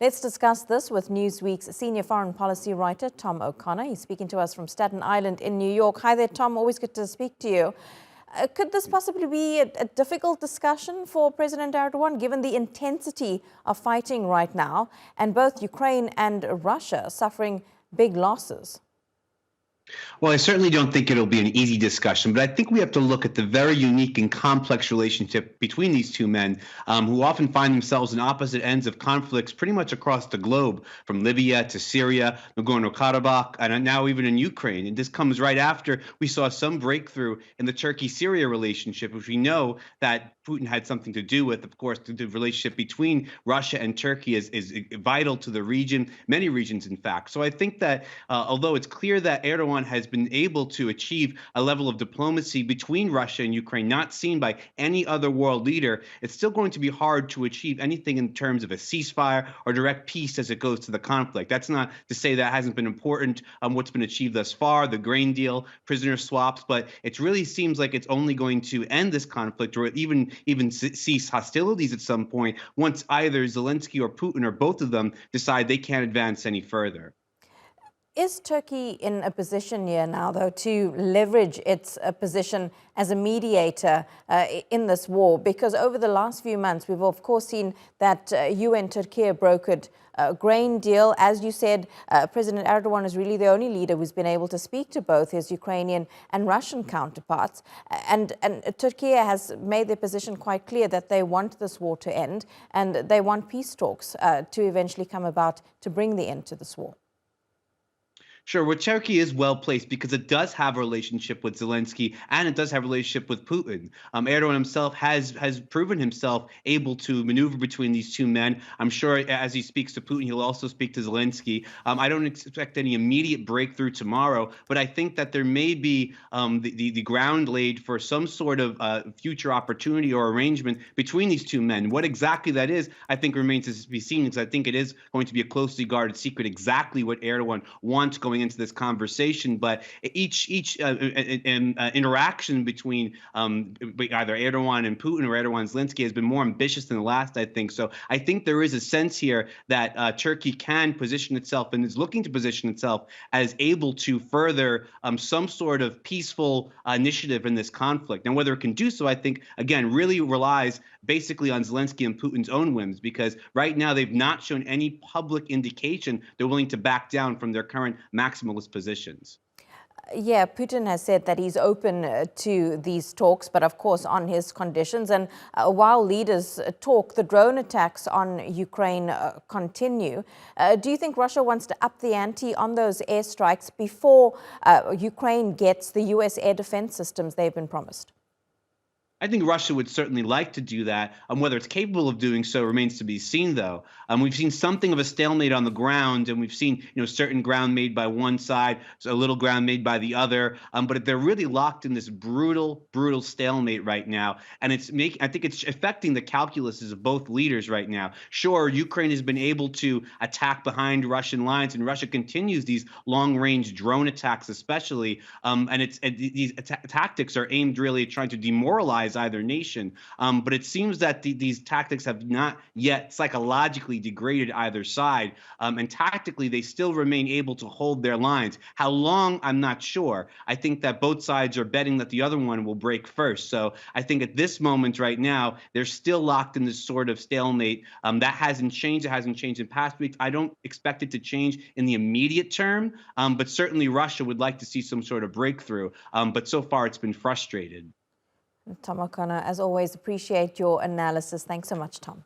Let's discuss this with Newsweek's senior foreign policy writer, Tom O'Connor. He's speaking to us from Staten Island in New York. Hi there, Tom. Always good to speak to you. Could this possibly be a difficult discussion for President Erdogan, given the intensity of fighting right now, and both Ukraine and Russia suffering big losses? Well, I certainly don't think it'll be an easy discussion, but I think we have to look at the very unique and complex relationship between these two men, who often find themselves in opposite ends of conflicts pretty much across the globe, from Libya to Syria, Nagorno-Karabakh, and now even in Ukraine. And this comes right after we saw some breakthrough in the Turkey-Syria relationship, which we know that Putin had something to do with. Of course, the relationship between Russia and Turkey is vital to the region, many regions, in fact. So I think that although it's clear that Erdogan has been able to achieve a level of diplomacy between Russia and Ukraine not seen by any other world leader, it's still going to be hard to achieve anything in terms of a ceasefire or direct peace as it goes to the conflict. That's not to say that hasn't been important, what's been achieved thus far, the grain deal, prisoner swaps, but it really seems like it's only going to end this conflict or even cease hostilities at some point once either Zelenskyy or Putin or both of them decide they can't advance any further. Is Turkey in a position here now, though, to leverage its position as a mediator in this war? Because over the last few months, we've of course seen that UN Turkey brokered a grain deal. As you said, President Erdogan is really the only leader who's been able to speak to both his Ukrainian and Russian counterparts. And Turkey has made their position quite clear that they want this war to end and they want peace talks to eventually come about to bring the end to this war. Sure. Well, Turkey is well placed because it does have a relationship with Zelenskyy and it does have a relationship with Putin. Erdogan himself has proven himself able to maneuver between these two men. I'm sure as he speaks to Putin, he'll also speak to Zelenskyy. I don't expect any immediate breakthrough tomorrow, but I think that there may be the ground laid for some sort of future opportunity or arrangement between these two men. What exactly that is, I think remains to be seen, because I think it is going to be a closely guarded secret exactly what Erdogan wants going into this conversation. But each interaction between either Erdogan and Putin or Erdogan and Zelenskyy has been more ambitious than the last, I think. So I think there is a sense here that Turkey can position itself and is looking to position itself as able to further some sort of peaceful initiative in this conflict. And whether it can do so, I think, again, really relies basically on Zelenskyy and Putin's own whims, because right now they've not shown any public indication they're willing to back down from their current maximalist positions. Yeah, Putin has said that he's open to these talks, but of course on his conditions. And while leaders talk, the drone attacks on Ukraine continue. Do you think Russia wants to up the ante on those airstrikes before Ukraine gets the US air defense systems they've been promised? I think Russia would certainly like to do that. Whether it's capable of doing so remains to be seen, though. We've seen something of a stalemate on the ground, and we've seen, certain ground made by one side, a little ground made by the other. But they're really locked in this brutal stalemate right now, and I think it's affecting the calculuses of both leaders right now. Sure, Ukraine has been able to attack behind Russian lines, and Russia continues these long-range drone attacks, especially. These tactics are aimed really at trying to demoralize either nation. But it seems that these tactics have not yet psychologically degraded either side. And tactically, they still remain able to hold their lines. How long, I'm not sure. I think that both sides are betting that the other one will break first. So I think at this moment right now, they're still locked in this sort of stalemate. That hasn't changed. It hasn't changed in past weeks. I don't expect it to change in the immediate term. But certainly Russia would like to see some sort of breakthrough. But so far, it's been frustrated. Tom O'Connor, as always, appreciate your analysis. Thanks so much, Tom.